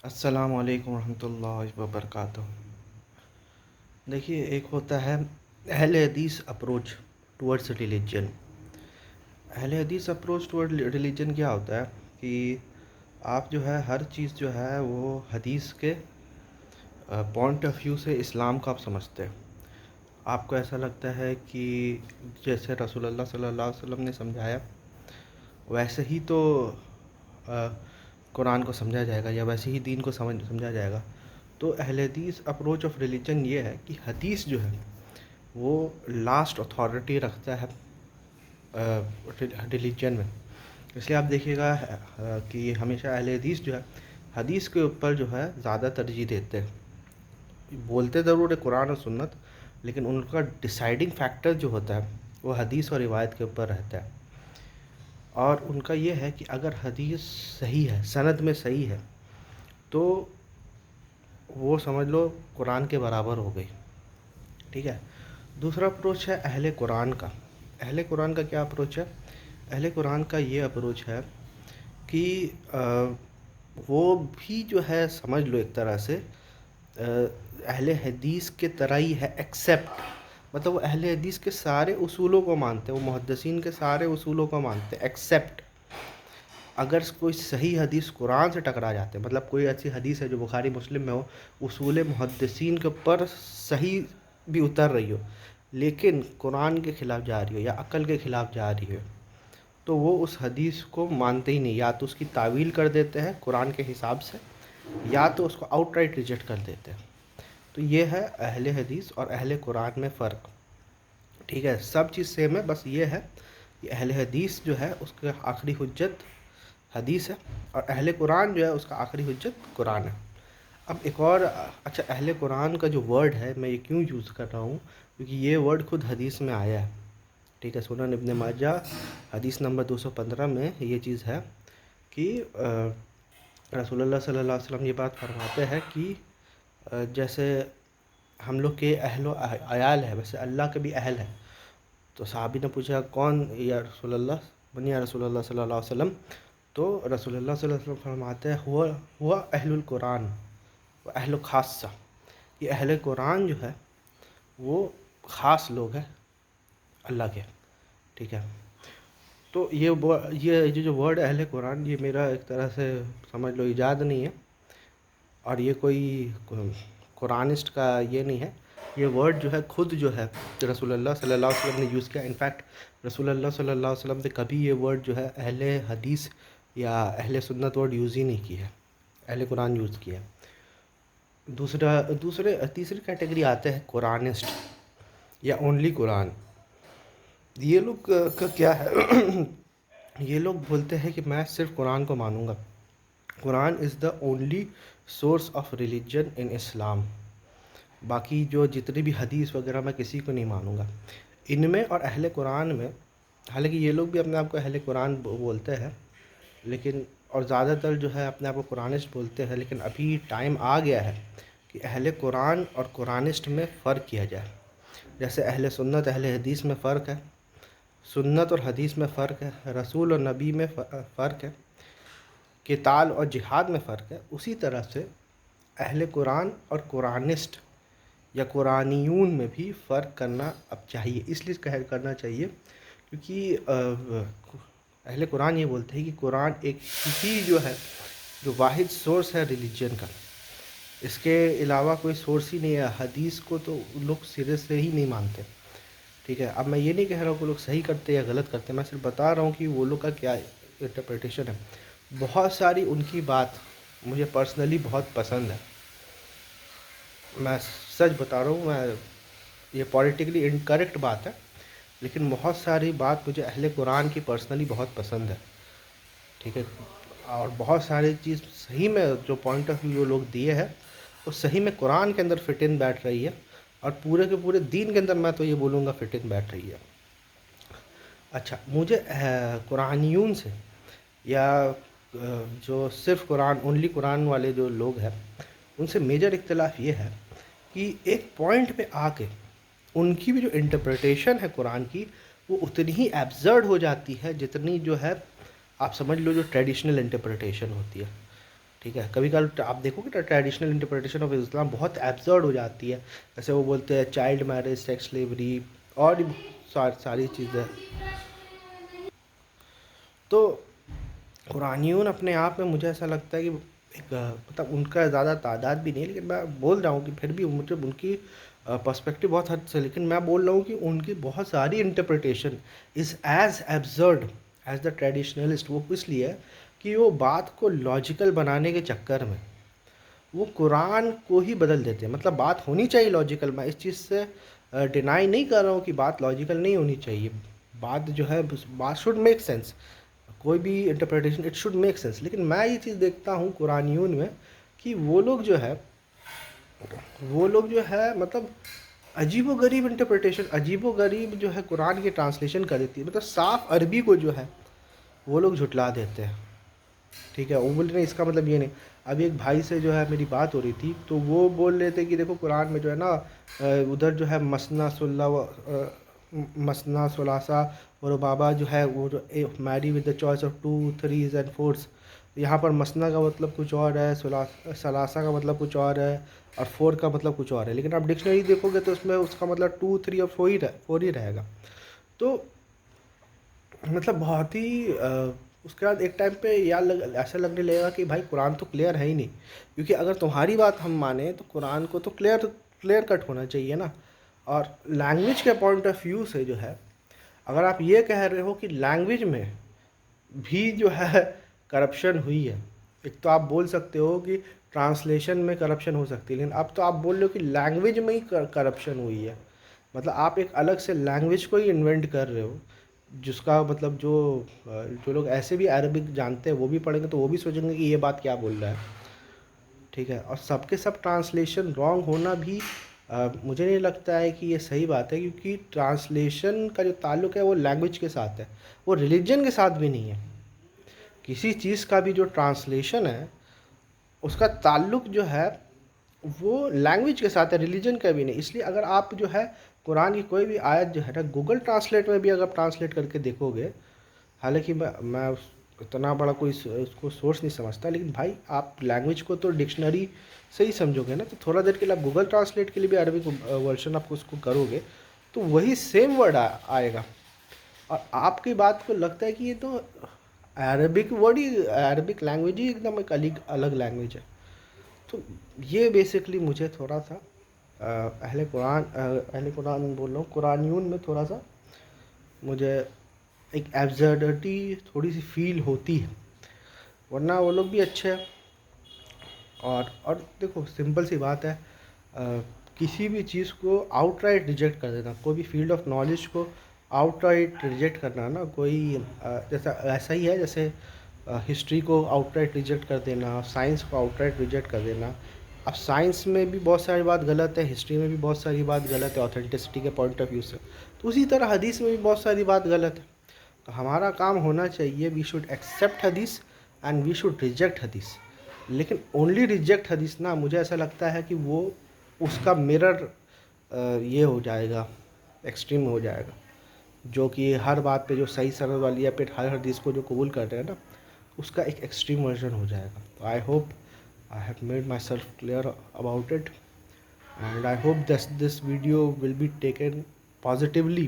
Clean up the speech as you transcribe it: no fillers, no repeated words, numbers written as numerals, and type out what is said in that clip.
السلام علیکم ورحمۃ اللہ وبرکاتہ۔ دیکھیے، ایک ہوتا ہے اہل حدیث اپروچ ٹورڈز ریلیجن۔ اہل حدیث اپروچ ٹورڈ ریلیجن کیا ہوتا ہے کہ آپ جو ہے ہر چیز جو ہے وہ حدیث کے پوائنٹ آف ویو سے اسلام کو آپ سمجھتے ہیں۔ آپ کو ایسا لگتا ہے کہ جیسے رسول اللہ صلی اللہ علیہ وسلم نے سمجھایا ویسے ہی تو قرآن کو سمجھا جائے گا، یا ویسے ہی دین کو سمجھا جائے گا۔ تو اہل حدیث اپروچ آف ریلیجن یہ ہے کہ حدیث جو ہے وہ لاسٹ اتھارٹی رکھتا ہے ریلیجن میں۔ اس لیے آپ دیکھیے گا کہ ہمیشہ اہل حدیث جو ہے حدیث کے اوپر جو ہے زیادہ ترجیح دیتے ہیں۔ بولتے ضرور ہے قرآن اور سنت، لیکن ان کا ڈیسائیڈنگ فیکٹر جو ہوتا ہے وہ حدیث اور روایت کے اوپر رہتا ہے۔ اور ان کا یہ ہے کہ اگر حدیث صحیح ہے، سند میں صحیح ہے، تو وہ سمجھ لو قرآن کے برابر ہو گئی۔ ٹھیک ہے۔ دوسرا اپروچ ہے اہل قرآن کا۔ اہل قرآن کا کیا اپروچ ہے؟ اہل قرآن کا یہ اپروچ ہے کہ وہ بھی جو ہے سمجھ لو ایک طرح سے اہل حدیث کے طرح ہی ہے، ایکسیپٹ مطلب وہ اہل حدیث کے سارے اصولوں کو مانتے ہیں، وہ محدثین کے سارے اصولوں کو مانتے ہیں، ایکسیپٹ اگر کوئی صحیح حدیث قرآن سے ٹکرا جاتے ہیں، مطلب کوئی ایسی حدیث ہے جو بخاری مسلم میں ہو، اصول محدثین کے اوپر صحیح بھی اتر رہی ہو لیکن قرآن کے خلاف جا رہی ہو یا عقل کے خلاف جا رہی ہو، تو وہ اس حدیث کو مانتے ہی نہیں، یا تو اس کی تعویل کر دیتے ہیں قرآن کے حساب سے، یا تو اس کو آؤٹ رائٹ ریجیکٹ کر دیتے ہیں۔ تو یہ ہے اہل حدیث اور اہل قرآن میں فرق۔ ٹھیک ہے، سب چیز سیم ہے، بس یہ ہے کہ اہل حدیث جو ہے اس کا آخری حجت حدیث ہے، اور اہل قرآن جو ہے اس کا آخری حجت قرآن ہے۔ اب ایک اور اچھا، اہل قرآن کا جو ورڈ ہے میں یہ کیوں یوز کر رہا ہوں، کیونکہ یہ ورڈ خود حدیث میں آیا ہے۔ ٹھیک ہے، سنن ابن ماجہ حدیث نمبر 215 میں یہ چیز ہے کہ رسول اللہ صلی اللہ علیہ وسلم یہ بات فرماتے ہیں کہ جیسے ہم لوگ کے اہل و عیال ہے ویسے اللہ کے بھی اہل ہے۔ تو صحابی نے پوچھا کون یا رسول اللہ، بنی یا رسول اللہ صلی اللہ علیہ وسلم؟ تو رسول اللہ صلی اللہ علیہ وسلم فرماتے ہیں ہوا اہل القرآن و اہل خاصہ، یہ اہل قرآن جو ہے وہ خاص لوگ ہیں اللہ کے۔ ٹھیک ہے، تو یہ جو ورڈ اہل قرآن یہ میرا ایک طرح سے سمجھ لو ایجاد نہیں ہے، اور یہ کوئی قرآنسٹ کا یہ نہیں ہے، یہ ورڈ جو ہے خود جو ہے رسول اللہ صلی اللہ علیہ وسلم نے یوز کیا۔ انفیکٹ رسول اللہ صلی اللہ علیہ وسلم نے کبھی یہ ورڈ جو ہے اہل حدیث یا اہل سنت ورڈ یوز ہی نہیں کی ہے، اہل قرآن یوز کیا ہے۔ تیسری کیٹیگری آتے ہیں قرآنسٹ یا اونلی قرآن۔ یہ لوگ کا کیا ہے یہ لوگ بولتے ہیں کہ میں صرف قرآن کو مانوں گا، Quran is the only source of religion in Islam, باقی جو جتنی بھی حدیث وغیرہ میں کسی کو نہیں مانوں گا۔ ان میں اور اہل قرآن میں، حالانکہ یہ لوگ بھی اپنے آپ کو اہل قرآن بولتے ہیں لیکن، اور زیادہ تر جو ہے اپنے آپ کو قرآنسٹ بولتے ہیں، لیکن ابھی ٹائم آ گیا ہے کہ اہل قرآن اور قرآنسٹ میں فرق کیا جائے۔ جیسے اہل سنت اہل حدیث میں فرق ہے، سنت اور حدیث میں فرق ہے، رسول اور نبی میں فرق ہے، قتال اور جہاد میں فرق ہے، اسی طرح سے اہل قرآن اور قرآنسٹ یا قرآنیون میں بھی فرق کرنا اب چاہیے۔ اس لیے کرنا چاہیے کیونکہ اہل قرآن یہ بولتے ہیں کہ قرآن ایک ہی جو ہے جو واحد سورس ہے ریلیجن کا، اس کے علاوہ کوئی سورس ہی نہیں ہے۔ حدیث کو تو لوگ سرے سے ہی نہیں مانتے۔ ٹھیک ہے، اب میں یہ نہیں کہہ رہا ہوں کہ لوگ صحیح کرتے یا غلط کرتے، میں صرف بتا رہا ہوں کہ وہ لوگ کا کیا انٹرپریٹیشن ہے۔ بہت ساری ان کی بات مجھے پرسنلی بہت پسند ہے، میں سچ بتا رہا ہوں، میں یہ پولیٹیکلی انکریکٹ بات ہے لیکن بہت ساری بات مجھے اہل قرآن کی پرسنلی بہت پسند ہے۔ ٹھیک ہے، اور بہت ساری چیز صحیح میں جو پوائنٹ آف ویو لوگ دیے ہیں وہ صحیح میں قرآن کے اندر فٹ ان بیٹھ رہی ہے، اور پورے کے پورے دین کے اندر میں تو یہ بولوں گا فٹ ان بیٹھ رہی ہے۔ اچھا، مجھے قرآنیون سے یا جو صرف قرآن اونلی قرآن والے جو لوگ ہیں ان سے میجر اختلاف یہ ہے کہ ایک پوائنٹ پہ آ کے ان کی بھی جو انٹرپریٹیشن ہے قرآن کی وہ اتنی ہی ایبزرڈ ہو جاتی ہے جتنی جو ہے آپ سمجھ لو جو ٹریڈیشنل انٹرپریٹیشن ہوتی ہے۔ ٹھیک ہے، کبھی کبھی آپ دیکھو کہ ٹریڈیشنل انٹرپریٹیشن آف اسلام بہت ایبسرڈ ہو جاتی ہے، جیسے وہ بولتے ہیں چائلڈ میرج، سیکس سلیوری اور بھی ساری چیزیں. تو قرآنیون اپنے آپ میں مجھے ایسا لگتا ہے کہ ایک مطلب ان کا زیادہ تعداد بھی نہیں، لیکن میں بول رہا ہوں کہ پھر بھی مطلب ان کی پرسپیکٹیو بہت حد سے، لیکن میں بول رہا ہوں کہ ان کی بہت ساری interpretation is as absurd as the traditionalist. وہ اس لیے کہ وہ بات کو لاجیکل بنانے کے چکر میں وہ قرآن کو ہی بدل دیتے ہیں. مطلب بات ہونی چاہیے لاجیکل، میں اس چیز سے ڈینائی نہیں کر رہا ہوں کہ بات لاجیکل نہیں ہونی چاہیے، بات جو ہے بات شوڈ میک سینس، کوئی بھی interpretation it should make sense. لیکن میں یہ چیز دیکھتا ہوں قرآنیون میں کہ وہ لوگ جو ہے مطلب عجیب و غریب انٹرپریٹیشن، عجیب و غریب جو ہے قرآن کی ٹرانسلیشن کر دیتی ہے. مطلب صاف عربی کو جو ہے وہ لوگ جھٹلا دیتے ہیں. ٹھیک ہے، وہ بول رہے ہیں اس کا مطلب یہ نہیں. ابھی ایک بھائی سے جو ہے میری بات ہو رہی تھی، تو وہ بول رہے تھے کہ دیکھو قرآن میں جو ہے نا ادھر جو ہے مسنا ثلاثہ اور بابا جو ہے وہ جو میری with the choice of 2 3 and 4. یہاں پر مسنا کا مطلب کچھ اور ہے، ثلاثہ کا مطلب کچھ اور ہے، اور 4 کا مطلب کچھ اور ہے. لیکن آپ ڈکشنری دیکھو گے تو اس میں اس کا مطلب 2 3 اور 4 ہی رہے گا. تو مطلب بہت ہی اس کے بعد ایک ٹائم پہ ایسا لگنے لگے گا کہ بھائی قرآن تو کلیئر ہے ہی نہیں، کیونکہ اگر تمہاری بات ہم مانیں تو قرآن کو تو کلیئر کٹ ہونا چاہیے نا. اور لینگویج کے پوائنٹ آف ویو سے جو ہے، اگر آپ یہ کہہ رہے ہو کہ لینگویج میں بھی جو ہے کرپشن ہوئی ہے، ایک تو آپ بول سکتے ہو کہ ٹرانسلیشن میں کرپشن ہو سکتی ہے، لیکن اب تو آپ بول رہے ہو کہ لینگویج میں ہی کرپشن ہوئی ہے. مطلب آپ ایک الگ سے لینگویج کو ہی انوینٹ کر رہے ہو، جس کا مطلب جو لوگ ایسے بھی عربک جانتے ہیں وہ بھی پڑھیں گے تو وہ بھی سوچیں گے کہ یہ بات کیا بول رہا ہے. ٹھیک ہے، اور سب کے سب ٹرانسلیشن رانگ ہونا بھی مجھے نہیں لگتا ہے کہ یہ صحیح بات ہے، کیونکہ ٹرانسلیشن کا جو تعلق ہے وہ لینگویج کے ساتھ ہے، وہ ریلیجن کے ساتھ بھی نہیں ہے. کسی چیز کا بھی جو ٹرانسلیشن ہے اس کا تعلق جو ہے وہ لینگویج کے ساتھ ہے، ریلیجن کا بھی نہیں. اس لیے اگر آپ جو ہے قرآن کی کوئی بھی آیت جو ہے نا گوگل ٹرانسلیٹ میں بھی اگر ٹرانسلیٹ کر کے دیکھو گے، حالانکہ میں اتنا بڑا کوئی اس کو سورس نہیں سمجھتا، لیکن بھائی آپ لینگویج کو تو ڈکشنری سے ہی سمجھو گے نا. تو تھوڑا دیر کے لیے آپ گوگل ٹرانسلیٹ کے لیے بھی عربک ورژن آپ اس کو کرو گے تو وہی سیم ورڈ آئے گا. اور آپ کی بات کو لگتا ہے کہ یہ تو عربک ورڈ ہی، عربک لینگویج ہی ایک دم ایک الگ لینگویج ہے. تو یہ بیسکلی مجھے تھوڑا سا اہل قرآن بول رہا ہوں، قرآنیون میں تھوڑا سا مجھے ایک ایبزرڈٹی تھوڑی سی فیل ہوتی ہے. ورنہ وہ لوگ بھی اچھے ہیں. اور دیکھو سمپل سی بات ہے، کسی بھی چیز کو آؤٹ رائٹ ریجیکٹ کر دینا، کوئی بھی فیلڈ آف نالج کو آؤٹ رائٹ ریجیکٹ کرنا نا، کوئی جیسا ایسا ہی ہے جیسے ہسٹری کو آؤٹ رائٹ ریجیکٹ کر دینا، سائنس کو آؤٹ رائٹ ریجیکٹ کر دینا. اب سائنس میں بھی بہت ساری بات غلط ہے، ہسٹری میں بھی بہت ساری بات غلط ہے اوتھینٹسٹی کے پوائنٹ آف ویو سے، تو اسی طرح حدیث میں بھی بہت ساری بات غلط ہے. تو ہمارا کام ہونا چاہیے وی شوڈ ایکسیپٹ حدیث اینڈ وی شوڈ ریجیکٹ حدیث. لیکن اونلی ریجیکٹ حدیث نا، مجھے ایسا لگتا ہے کہ وہ اس کا مرر یہ ہو جائے گا، ایکسٹریم ہو جائے گا، جو کہ ہر بات پہ جو صحیح سند والی ہے پھر ہر حدیث کو جو قبول کر رہے ہیں نا، اس کا ایک ایکسٹریم ورژن ہو جائے گا. تو I hope I have made myself clear about it, and I hope this video will be taken positively